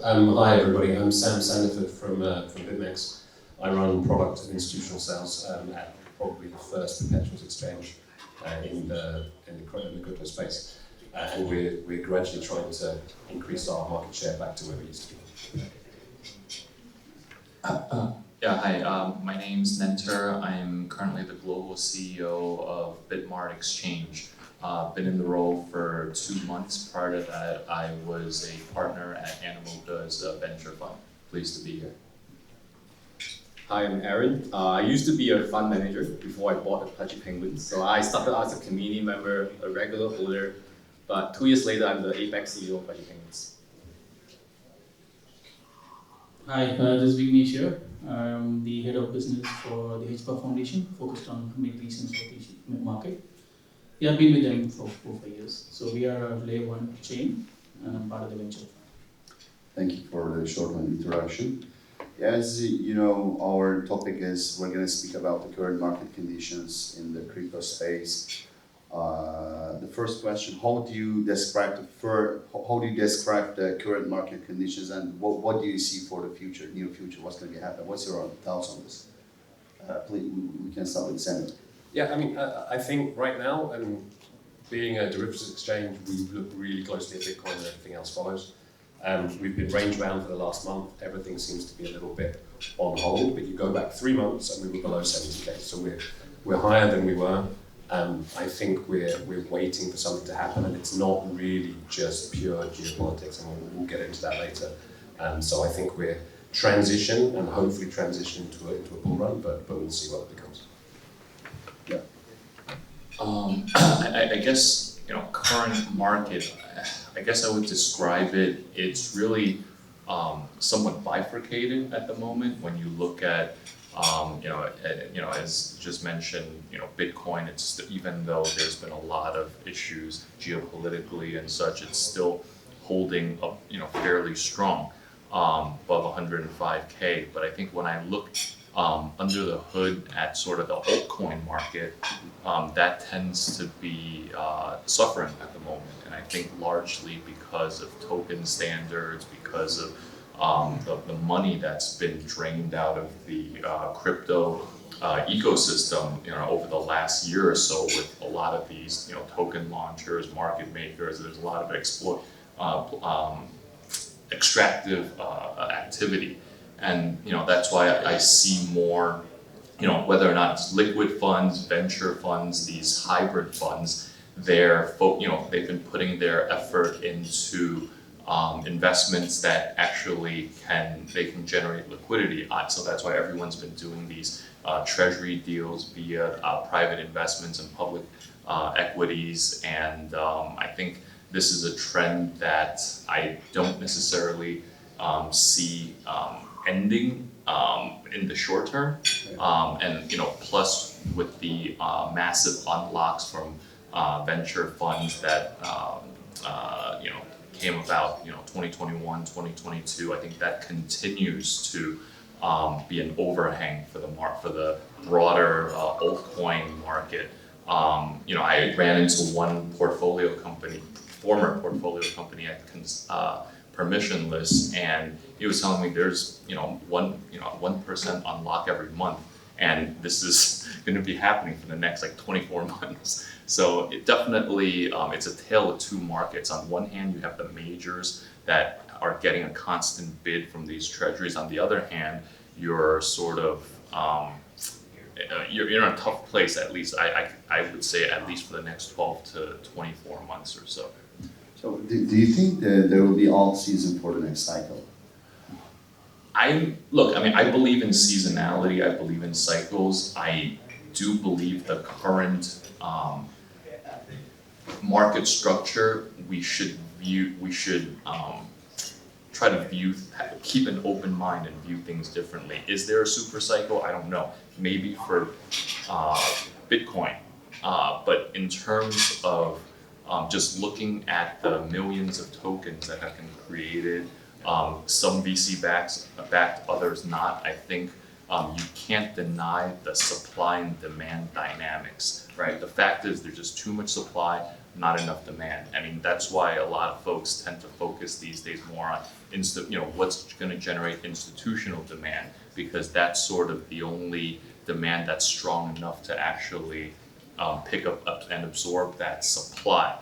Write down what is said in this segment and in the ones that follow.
Hi everybody, I'm Sam Sandiford from BitMEX. I run product and institutional sales at probably the first perpetuals exchange in the crypto space. And we're gradually trying to increase our market share back to where we used to be. Yeah, hi, my name's Nenter. I'm currently the global CEO of BitMart Exchange. Been in the role for 2 months. Prior to that, I was a partner at Animoca's venture fund. Pleased to be here. Hi, I'm Aaron. I used to be a fund manager before I bought the Pudgy Penguins. So I started as a community member, a regular holder, but 2 years later, I'm the Apex CEO of Pudgy Penguins. Hi, this is BitMEX here. I'm the head of business for the HBA Foundation, focused on Middle East and South Asian market. Yeah, I've been with them for 4 years. So we are a layer 1 chain, and I'm part of the venture. Thank you for the short introduction. As you know, our topic is we're going to speak about the current market conditions in the crypto space. The first question: how do you describe the current market conditions, and what do you see for the future, near future? What's going to happen? What's your thoughts on this? Please, we can start with Sam. Yeah, I mean, I think right now, being a derivatives exchange, we look really closely at Bitcoin and everything else follows. We've been range bound for the last month. Everything seems to be a little bit on hold, but you go back 3 months and we were below 70K. So we're higher than we were. I think we're waiting for something to happen, and it's not really just pure geopolitics, and we'll get into that later. So I think we're transition and hopefully transition into a bull run, but we'll see what it becomes. Yeah. I guess, current market, I guess I would describe it, it's really somewhat bifurcated at the moment. When you look at, as just mentioned, Bitcoin, it's even though there's been a lot of issues geopolitically and such, it's still holding up, fairly strong, above 105K. But I think when I look under the hood at sort of the altcoin market, that tends to be suffering at the moment. And I think largely because of token standards, because of the money that's been drained out of the crypto ecosystem, over the last year or so, with a lot of these, token launchers, market makers. There's a lot of extractive activity. And that's why I see more, whether or not it's liquid funds, venture funds, these hybrid funds, they've been putting their effort into investments that actually can generate liquidity. So that's why everyone's been doing these treasury deals via private investments and public equities. And I think this is a trend that I don't necessarily see ending in the short term. And plus with the massive unlocks from venture funds that came about 2021, 2022, I think that continues to be an overhang for the broader altcoin market. I ran into one former portfolio company at permissionless, and he was telling me there's 1% unlock every month, and this is going to be happening for the next 24 months. So it definitely it's a tale of two markets. On one hand, you have the majors that are getting a constant bid from these treasuries. On the other hand, you're sort of you're in a tough place. At least I would say, at least for the next 12 to 24 months or so. So do you think that there will be alt season for the next cycle? I believe in seasonality. I believe in cycles. I do believe the current market structure, we should try to keep an open mind and view things differently. Is there a super cycle? I don't know. Maybe for Bitcoin, but in terms of just looking at the millions of tokens that have been created, some VC backed, others not, I think you can't deny the supply and demand dynamics, right? The fact is there's just too much supply, not enough demand. I mean, that's why a lot of folks tend to focus these days more on what's going to generate institutional demand, because that's sort of the only demand that's strong enough to actually pick up and absorb that supply.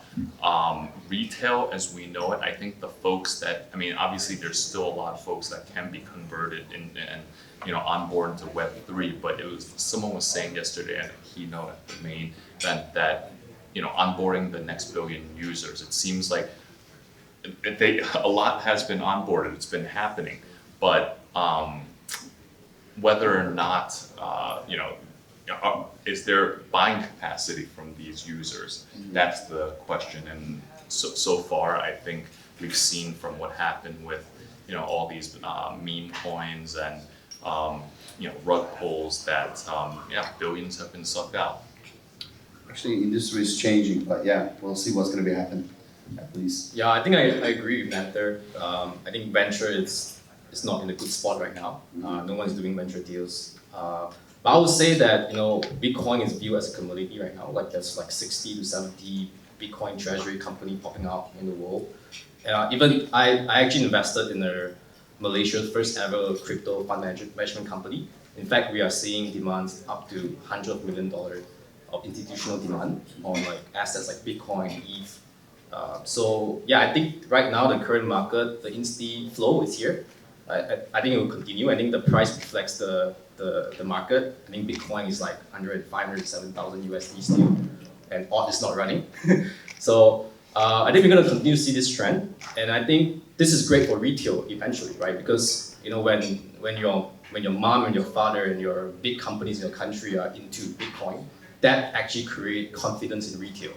Retail, as we know it, I think the folks that, obviously there's still a lot of folks that can be converted and onboard into Web3, but someone was saying yesterday at a keynote at the main event that, onboarding the next billion users, it seems like a lot has been onboarded, it's been happening, but whether or not, is there buying capacity from these users? That's the question. And so far, I think we've seen from what happened with, all these meme coins and, rug pulls that, billions have been sucked out. Actually, industry is changing, but yeah, we'll see what's going to be happening. Please. Yeah, I think I agree with Matt there. I think venture is not in a good spot right now. No one's doing venture deals. But I would say that Bitcoin is viewed as a commodity right now. Like there's like 60 to 70 Bitcoin treasury company popping up in the world. Even I actually invested in Malaysia's first ever crypto fund management company. In fact, we are seeing demands up to $100 of million of institutional demand on like assets like Bitcoin, ETH. So yeah, I think right now the current market, the insti flow is here. I think it will continue. I think the price reflects the market. I think Bitcoin is like 105,000 USD still, and auth is not running. So I think we're going to continue to see this trend, and I think this is great for retail eventually, right? Because when your mom and your father and your big companies in your country are into Bitcoin, that actually creates confidence in retail.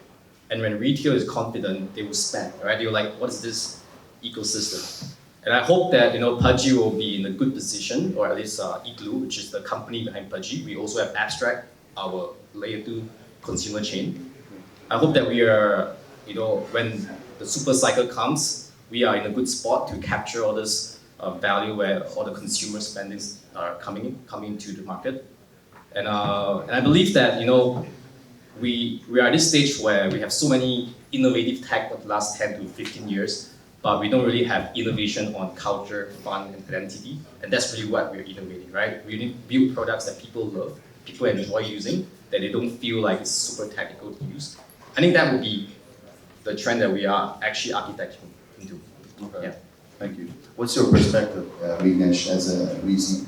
And when retail is confident, they will spend, right? They're like, what is this ecosystem? And I hope that Pudgy will be in a good position, or at least Igloo, which is the company behind Pudgy. We also have Abstract, our layer 2 consumer chain. I hope that we are, when the super cycle comes, we are in a good spot to capture all this value where all the consumer spendings are coming into the market. And I believe that we are at this stage where we have so many innovative tech of the last 10 to 15 years, but we don't really have innovation on culture, fun, and identity. And that's really what we're innovating, right? We need to build products that people love, people enjoy using, that they don't feel like it's super technical to use. I think that would be the trend that we are actually architecting into. Okay. Yeah. Thank you. What's your perspective, Vignesh, as a VC?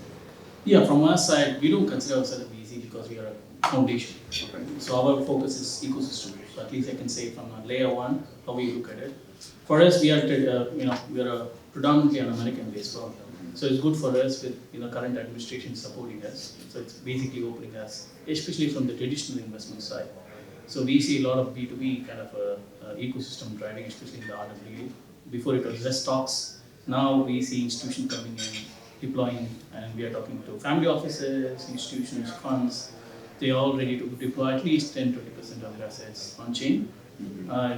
Yeah, from our side, we don't consider ourselves a VC because we are a foundation. Okay. So our focus is ecosystem. So at least I can say from a layer 1, how we look at it. For us, we are a predominantly an American-based firm. So it's good for us with current administration supporting us. So it's basically opening us, especially from the traditional investment side. So we see a lot of B2B kind of ecosystem driving, especially in the RWA. Before it was just stocks. Now we see institutions coming in, deploying, and we are talking to family offices, institutions, funds. They are all ready to deploy at least 10-20% of their assets on chain.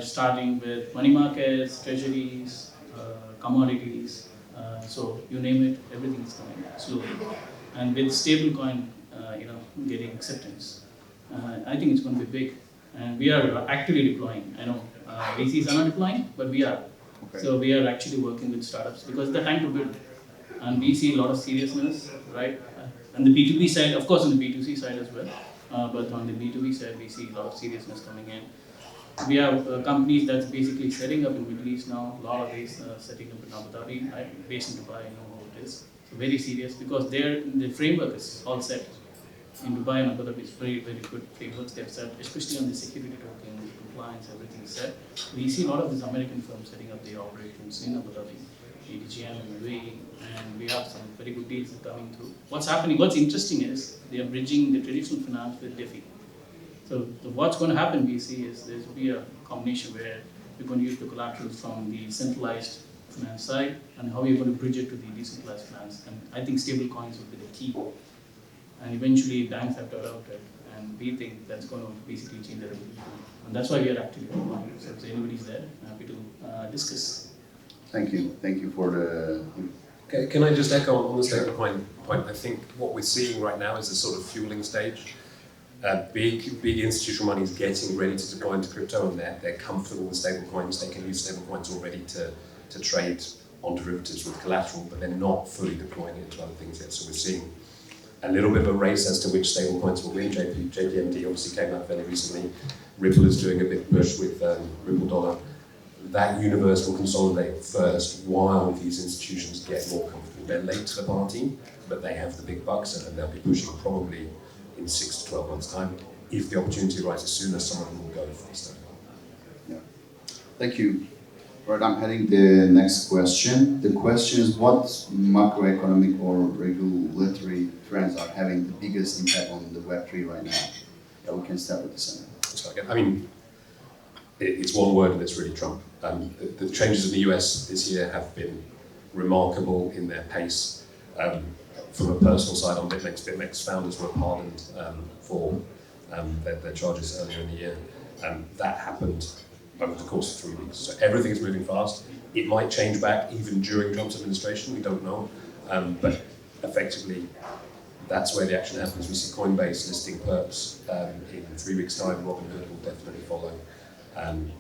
Starting with money markets, treasuries, commodities, so you name it, everything is coming slowly. And with stablecoin, getting acceptance, I think it's going to be big. And we are actively deploying. I know VCs are not deploying, but we are. Okay. So we are actually working with startups because it's the time to build. And we see a lot of seriousness, right? And the B2B side, of course, on the B2C side as well. But on the B2B side, we see a lot of seriousness coming in. We have companies that's basically setting up in Middle East now. A lot of these setting up in Abu Dhabi, based in Dubai, I know how it is. So very serious because the framework is all set. In Dubai and Abu Dhabi, it's very, very good frameworks they've set, especially on the security token, compliance, everything is set. We see a lot of these American firms setting up their operations in Abu Dhabi, ADGM and UAE, and we have some very good deals coming through. What's happening, what's interesting is they are bridging the traditional finance with DeFi. So what's going to happen, we see, is there's going to be a combination where we're going to use the collateral from the centralized finance side and how we're going to bridge it to the decentralized finance. And I think stable coins will be the key. And eventually banks have to adopt it. And we think that's going to basically change the revolution. And that's why we are actively deploying. So if anybody's there, I'm happy to discuss. Thank you. Thank you for the... Can I just echo on the stablecoin point? I think what we're seeing right now is a sort of fueling stage. Big institutional money is getting ready to deploy into crypto, and they're comfortable with stablecoins. They can use stablecoins already to trade on derivatives with collateral, but they're not fully deploying it into other things yet. So we're seeing a little bit of a race as to which stablecoins will win. JPMD obviously came out fairly recently. Ripple is doing a big push with Ripple Dollar. That universe will consolidate first while these institutions get more comfortable. They're late to the party, but they have the big bucks and they'll be pushing probably in 6 to 12 months' time. If the opportunity arises sooner, some of them will go faster. Yeah. Thank you. Right, I'm heading the next question. The question is, what macroeconomic or regulatory trends are having the biggest impact on the Web3 right now? Yeah, we can start with the center. So again, I mean, it's one word and it's really Trump. The changes in the US this year have been remarkable in their pace. From a personal side on BitMEX founders were pardoned for their charges earlier in the year. That happened over the course of 3 weeks. So everything is moving fast. It might change back even during Trump's administration, we don't know. But effectively, that's where the action happens. We see Coinbase listing perps in 3 weeks' time. Robinhood will definitely follow.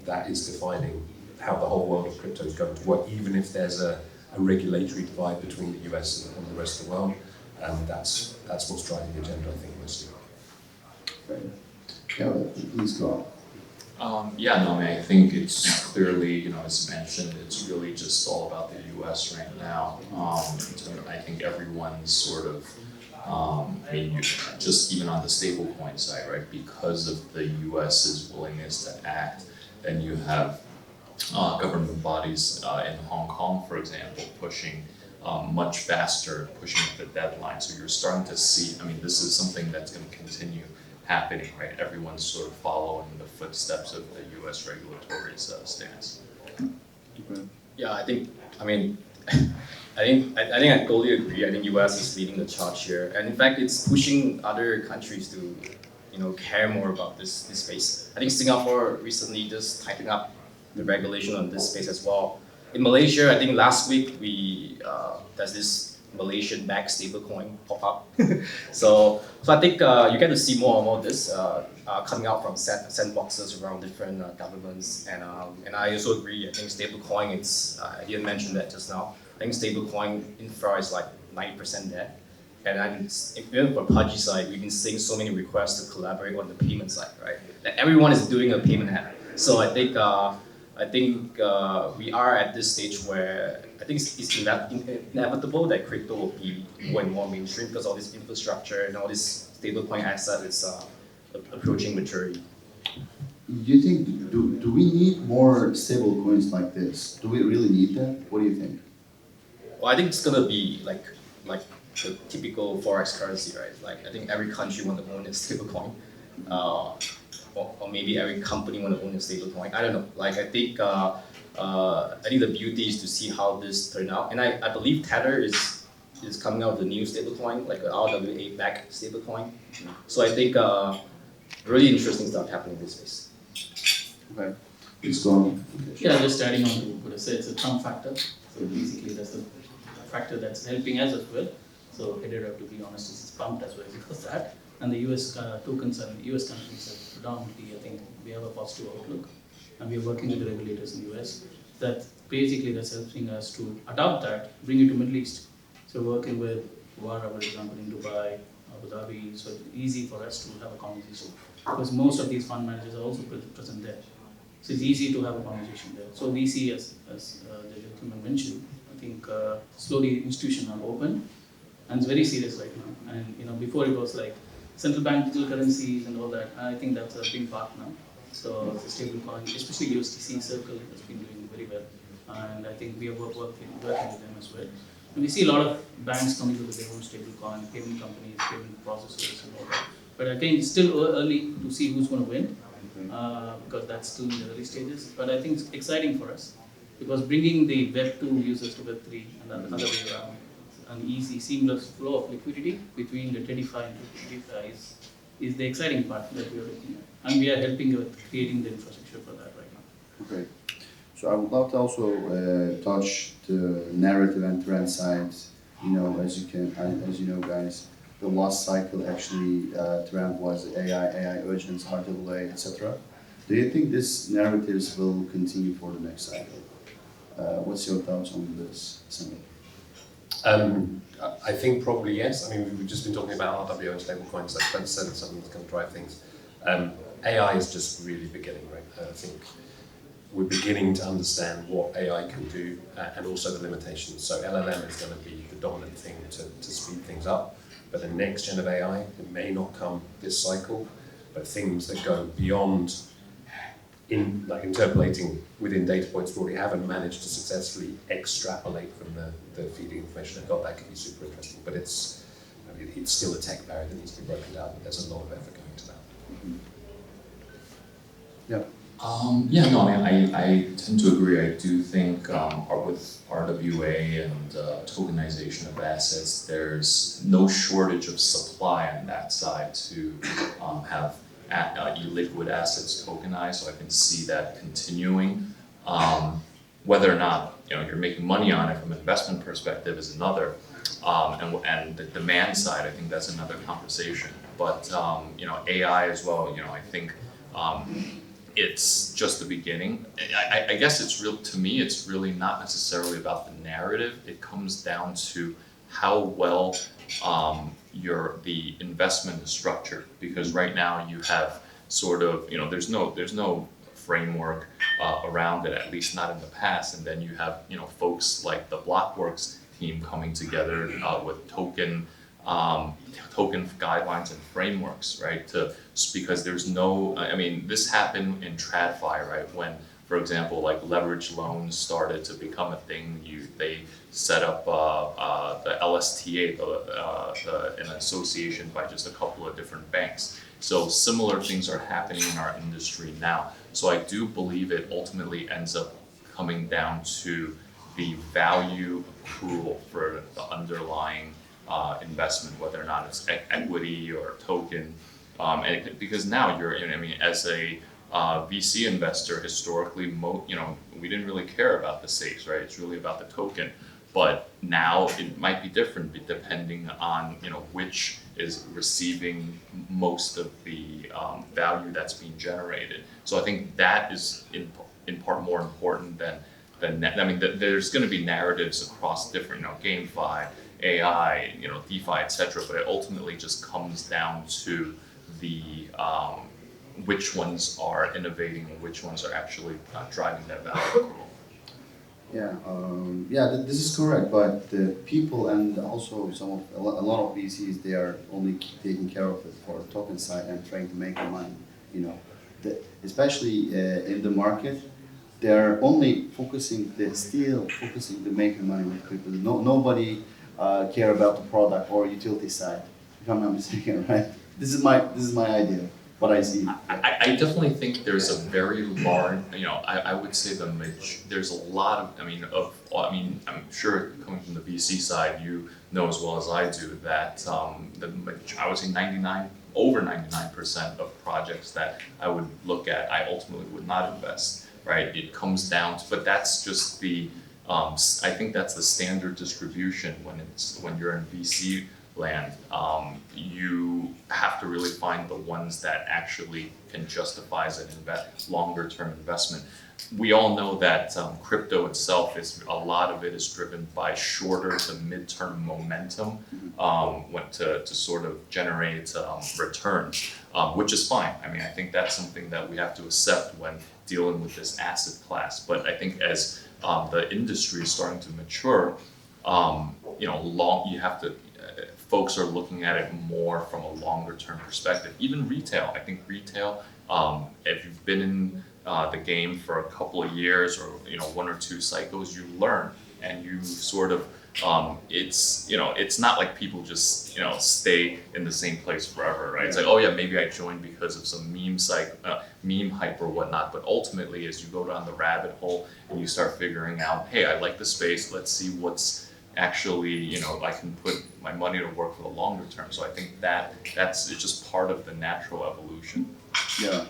That is defining how the whole world of crypto is going to work, even if there's a regulatory divide between the US and the rest of the world. That's what's driving the agenda, I think, mostly. Right. Yeah, please go on. I think it's clearly, as mentioned, it's really just all about the U.S. right now. I think everyone's sort of, just even on the stablecoin side, right? Because of the U.S.'s willingness to act, then you have government bodies in Hong Kong, for example, pushing much faster, pushing the deadline. So you're starting to see, this is something that's going to continue happening, right? Everyone's sort of following the footsteps of the U.S. regulatory stance. Yeah, I think I totally agree. I think US is leading the charge here, and in fact, it's pushing other countries to, care more about this space. I think Singapore recently just tightened up the regulation on this space as well. In Malaysia, I think last week there's this Malaysian-backed stablecoin pop up. so I think you get to see more and more of this coming out from sandboxes around different governments, and I also agree. I think stablecoin, I didn't mention that just now. I think stablecoin infra is like 90% there, and even for Pudgy side, we've been seeing so many requests to collaborate on the payment side, right? Like everyone is doing a payment app, so I think we are at this stage where I think it's inevitable that crypto will be more and more mainstream because all this infrastructure and all this stablecoin asset is approaching maturity. Do you think, do we need more stable coins like this? Do we really need that? What do you think? Well, I think it's gonna be like the typical forex currency, right? Like I think every country want to own a stablecoin. Or maybe every company want to own a stablecoin. I don't know. Like I think the beauty is to see how this turn out. And I believe Tether is coming out with a new stablecoin, like an RWA-backed stablecoin. So I think really interesting stuff happening in this space. Okay. Please go on. Yeah, just adding on to what I said, it's a Trump factor. So basically that's the factor that's helping us as well. So Hedera, to be honest, is pumped as well because of that. And the US tokens and US countries are predominantly, I think, we have a positive outlook. And we are working with the regulators in the US. That's helping us to adopt that, bring it to Middle East. So working with Wara, for example, in Dubai, Abu Dhabi, so it's easy for us to have a conversation. Because most of these fund managers are also present there. So it's easy to have a conversation there. So we see, as the gentleman mentioned, I think slowly institutions are open. And it's very serious right now. And before it was like central bank digital currencies and all that. I think that's a big part now. So the stablecoin, especially USDC Circle, has been doing very well. And I think we are working with them as well. And we see a lot of banks coming up with their own stablecoin, payment companies, payment processors and all that. But I think it's still early to see who's going to win because that's still in the early stages. But I think it's exciting for us because bringing the Web 2 users to Web 3 and the other way around, an easy, seamless flow of liquidity between the TradFi and TradFi is the exciting part that we are looking at. And we are helping with creating the infrastructure for that right now. Okay. So I would love to also touch the narrative and trend side. As you know, guys, the last cycle actually trend was AI urgence, RWA, etc. Do you think these narratives will continue for the next cycle? What's your thoughts on this, Sam? I think probably yes. I mean, we've just been talking about RWA and stablecoins. That's something that's going to drive things. AI is just really beginning, right? I think we're beginning to understand what AI can do and also the limitations. So LLM is going to be the dominant thing to speed things up. But the next gen of AI, it may not come this cycle, but things that go beyond like interpolating within data points we already have and manage to successfully extrapolate from the feeding information they've got, that could be super interesting. But it's still a tech barrier that needs to be broken down, but there's a lot of effort going to that. Yeah. I tend to agree. I do think with RWA and tokenization of assets, there's no shortage of supply on that side to have illiquid assets tokenized. So I can see that continuing. Whether or not you're making money on it from an investment perspective is another, and the demand side, I think that's another conversation. But AI as well. I think. It's just the beginning. I guess to me, it's really not necessarily about the narrative. It comes down to how well the investment is structured. Because right now you have sort of, there's no framework around it, at least not in the past. And then you have, folks like the Blockworks team coming together with token guidelines and frameworks, right? Because there's no, this happened in TradFi, right? When, for example, like leverage loans started to become a thing, they set up the LSTA, an association by just a couple of different banks. So similar things are happening in our industry now. So I do believe it ultimately ends up coming down to the value accrual for the underlying investment, whether or not it's equity or token, because now as a VC investor, historically, we didn't really care about the safes, right? It's really about the token. But now it might be different depending on which is receiving most of the value that's being generated. So I think that is in part more important than there's going to be narratives across different, GameFi, AI, DeFi, etc. But it ultimately just comes down to the which ones are innovating and which ones are actually driving that value. This is correct. But the people and also a lot of VCs, they are only taking care of it for the token side and trying to make the money. Especially in the market, they are only focusing to making money with crypto. Nobody care about the product or utility side, if I'm not mistaken, right? This is my idea, what I see. I definitely think there's a very large, I would say there's a lot of, I'm sure coming from the VC side, you know as well as I do that I would say over 99% of projects that I would look at, I ultimately would not invest, right? It comes down to, but that's just I think that's the standard distribution when you're in VC land. You have to really find the ones that actually can justify as an longer term investment. We all know that crypto itself a lot of it is driven by shorter to mid-term momentum to sort of generate returns, which is fine. I think that's something that we have to accept when dealing with this asset class. But I think as the industry is starting to mature, folks are looking at it more from a longer term perspective. Even retail, I think retail, if you've been in the game for a couple of years or one or two cycles, you learn and you sort of it's not like people just stay in the same place forever, right? It's like, oh yeah, maybe I joined because of some meme hype or whatnot, but ultimately as you go down the rabbit hole and you start figuring out, hey, I like the space, let's see what's actually I can put my money to work for the longer term. So I think it's just part of the natural evolution. Yeah,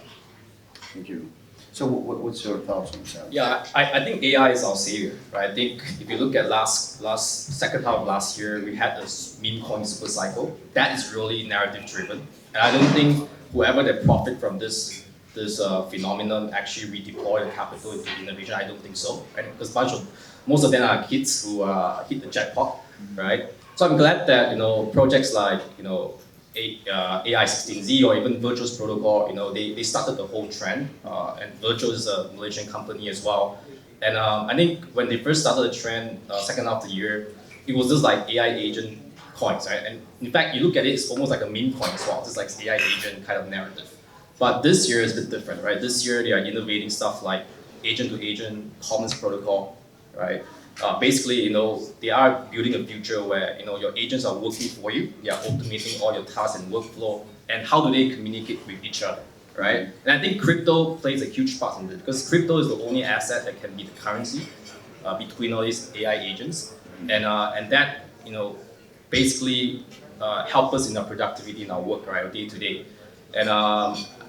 thank you. So what's your thoughts on that? Yeah, I think AI is our savior, right? I think if you look at second half of last year, we had this meme coin super cycle. That is really narrative driven. And I don't think whoever that profit from this this phenomenon actually redeploy the capital into innovation? I don't think so, right? Because most of them are kids who hit the jackpot, right? So I'm glad that projects like AI16Z or even Virtual's protocol, they started the whole trend, and Virtual is a Malaysian company as well. And I think when they first started the trend, second half of the year, it was just like AI agent coins, right? And in fact, you look at it, it's almost like a meme coin as well. It's like AI agent kind of narrative. But this year is a bit different, right? This year they are innovating stuff like agent-to-agent commerce protocol, right? Basically, they are building a future where your agents are working for you. They are automating all your tasks and workflow. And how do they communicate with each other, right? And I think crypto plays a huge part in this because crypto is the only asset that can be the currency between all these AI agents, and that basically help us in our productivity in our work, right, day to day. And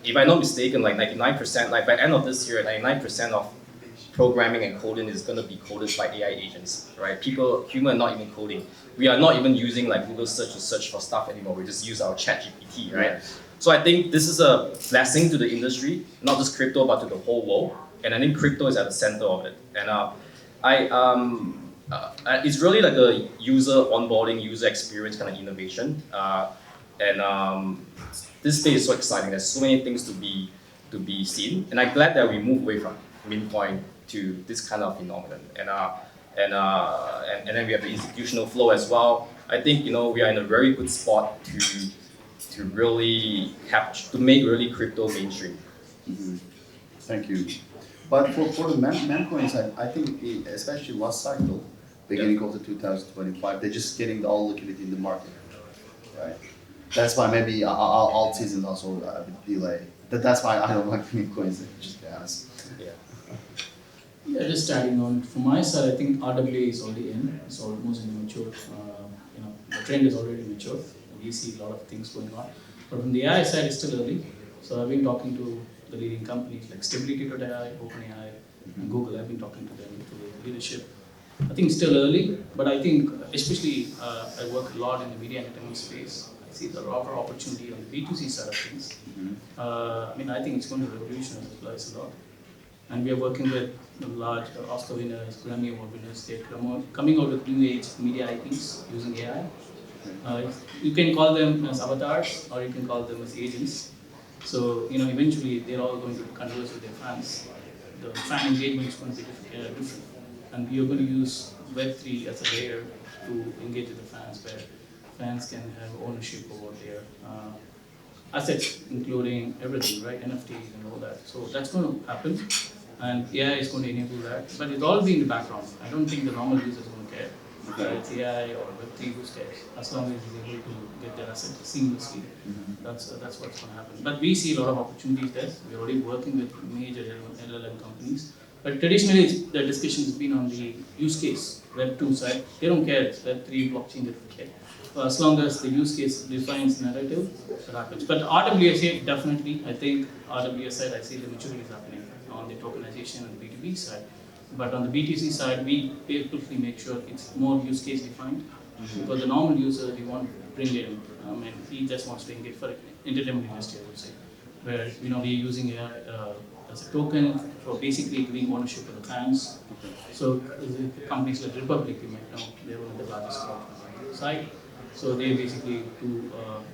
if I'm not mistaken, like 99%, like by the end of this year, 99% of programming and coding is going to be coded by AI agents, right? Human are not even coding. We are not even using like Google search to search for stuff anymore. We just use our chat GPT, right? So I think this is a blessing to the industry, not just crypto, but to the whole world. And I think crypto is at the center of it. And it's really like a user onboarding, user experience kind of innovation. This space is so exciting. There's so many things to be seen, and I'm glad that we moved away from meme coin to this kind of phenomenon. And then we have the institutional flow as well. I think we are in a very good spot to really to make really crypto mainstream. Mm-hmm. Thank you. But for the meme coins, I think especially last cycle, beginning of the 2025, they're just getting all liquidity in the market, right? That's why maybe alt season also a bit delayed. That's why I don't like meme coins, just to be honest. Yeah, just adding on from my side, I think RWA is already in. It's almost in the mature. The trend is already mature. We see a lot of things going on. But from the AI side, it's still early. So I've been talking to the leading companies like Stability.ai, OpenAI, and Google. I've been talking to them, to the leadership. I think it's still early, but I think especially I work a lot in the media and entertainment space. I see the lot of opportunity on the B2C side of things. I think it's going to revolutionize a lot. And we are working with large Oscar winners, Grammy Award winners. They're coming out with new age media IPs using AI. You can call them as avatars, or you can call them as agents. So eventually they're all going to converse with their fans. The fan engagement is going to be different, and we are going to use Web3 as a layer to engage with the fans, where fans can have ownership over their assets, including everything, right? NFTs and all that. So that's going to happen, and AI is going to enable that. But it'll all be in the background. I don't think the normal users are going to care. Whether it's AI or Web3, who cares? As long as he's able to get their asset seamlessly, that's what's going to happen. But we see a lot of opportunities there. We're already working with major LLM companies. But traditionally, the discussion has been on the use case, Web2 side. They don't care. It's Web3 blockchain, they don't care. As long as the use case defines narrative, that happens. But RWA side, definitely, I think RWA side, I see the maturity is happening on the tokenization and the B2B side. But on the BTC side, we basically make sure it's more use case defined. Because the normal user, we want to bring it in, and he just wants to engage for entertainment industry, I would say, where we're using AI as a token for basically giving ownership to the fans. So companies like Republic, you might know, they're one of the largest on the side. So they basically do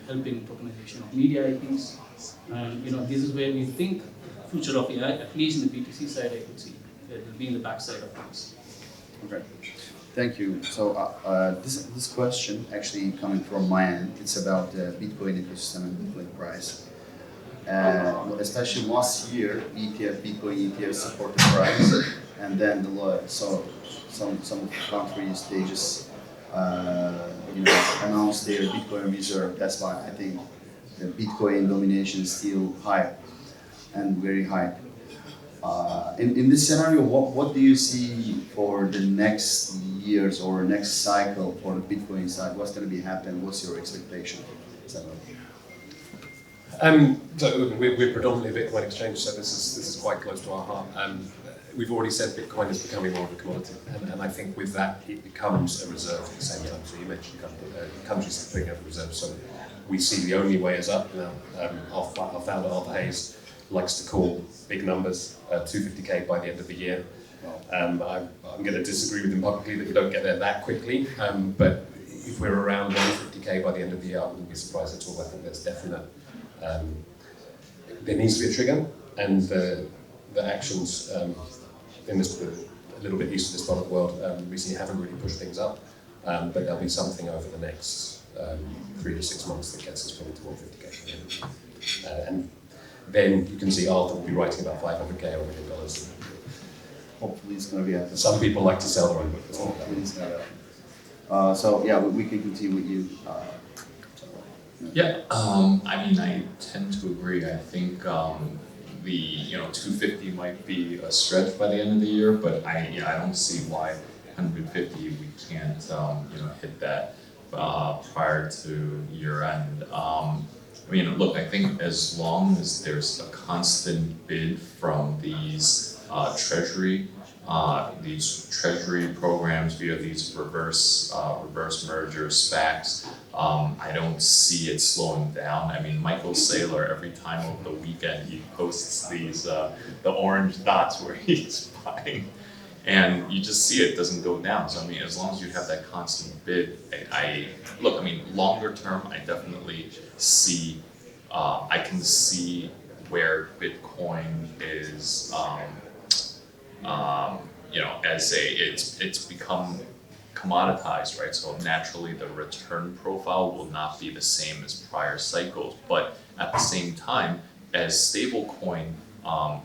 help in tokenization of media IPs, and this is where we think future of AI, at least in the BTC side, I could see it will be in the backside of things. Okay, thank you. So this question actually coming from my end, it's about the Bitcoin ecosystem and Bitcoin price. Especially last year, Bitcoin ETF supported price, and then some of the countries they just announced their Bitcoin reserve. That's why I think the Bitcoin domination is still high and very high. In this scenario, what do you see for the next years or next cycle for the Bitcoin side? What's going to be happening? What's your expectation? So we're predominantly a Bitcoin exchange, so this is quite close to our heart. We've already said Bitcoin is becoming more of a commodity, and I think with that it becomes a reserve at the same time. So you mentioned countries putting up a reserve, so we see the only way is up now. Our founder Arthur Hayes likes to call big numbers, 250k by the end of the year. I'm going to disagree with him publicly that we don't get there that quickly, but if we're around 150k by the end of the year, I wouldn't be surprised at all. I think there's definite, there needs to be a trigger, and the actions in this, a little bit east of this part of the world recently haven't really pushed things up, but there'll be something over the next 3 to 6 months that gets us probably to 150k. And then you can see Arthur will be writing about 500k or $1 million. Hopefully it's going to be at the Some people like to sell their own book. Hopefully it's going to be so yeah, we can continue with you. Yeah, I mean, I tend to agree. I think the 250 might be a stretch by the end of the year, but I don't see why 150 we can't hit that prior to year end. I mean, look, I think as long as there's a constant bid from these treasury programs via these reverse merger SPACs, I don't see it slowing down. I mean, Michael Saylor, every time over the weekend, he posts these the orange dots where he's buying, and you just see it doesn't go down. So I mean, as long as you have that constant bid, I mean, longer term, I definitely see, I can see where Bitcoin is, as it's become commoditized, right? So naturally the return profile will not be the same as prior cycles, but at the same time, as stablecoins are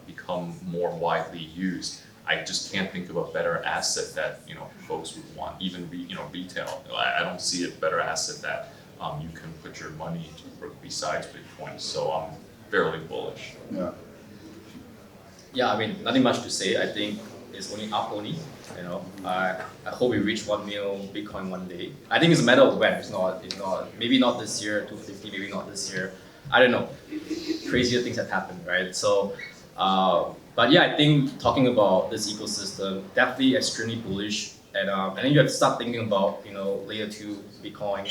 become more widely used, I just can't think of a better asset that folks would want, even retail. I don't see a better asset that you can put your money to besides Bitcoin. So I'm fairly bullish. Yeah. Yeah, I mean, nothing much to say. I think it's only up only. I hope we reach 1 million Bitcoin one day. I think it's a matter of when. It's not. Maybe not this year, 250. Maybe not this year. I don't know. Crazier things have happened, right? So, but yeah, I think talking about this ecosystem, definitely extremely bullish. And then you have to start thinking about layer 2 Bitcoin,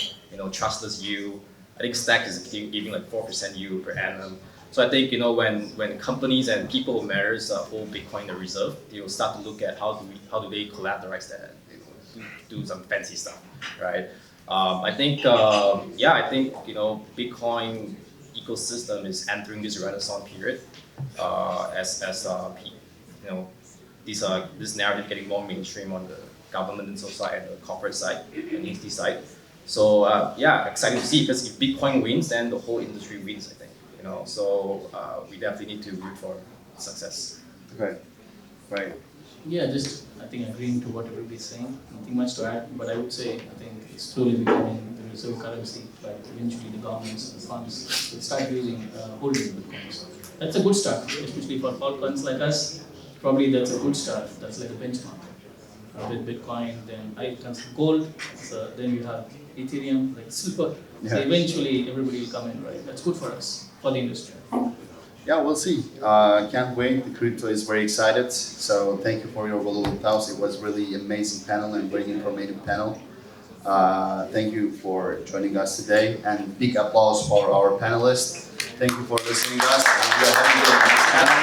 trustless yield. I think Stack is giving like 4% yield per annum. So I think when companies and people who matters hold Bitcoin in the reserve, they will start to look at how do they collateralize that, do some fancy stuff, right? I think Bitcoin ecosystem is entering this renaissance period as this narrative getting more mainstream on the governmental side and the corporate side and the institute side. So exciting to see, because if Bitcoin wins, then the whole industry wins, I think. So we definitely need to root for success. Okay. Right. Yeah, just I think agreeing to what everybody's saying. Nothing much to add, but I would say I think it's slowly becoming the reserve currency. But eventually, the governments and the funds will start holding Bitcoins. That's a good start, especially for altcoins like us. Probably that's a good start. That's like a benchmark. With Bitcoin, then I consider gold. So then you have Ethereum, like silver. Yeah. So eventually, everybody will come in, right? That's good for us, for the industry. Yeah, we'll see. Can't wait. The crypto is very excited. So thank you for your valuable thoughts. It was really amazing panel and very informative panel. Thank you for joining us today, and big applause for our panelists. Thank you for listening to us. And we are having the next panel.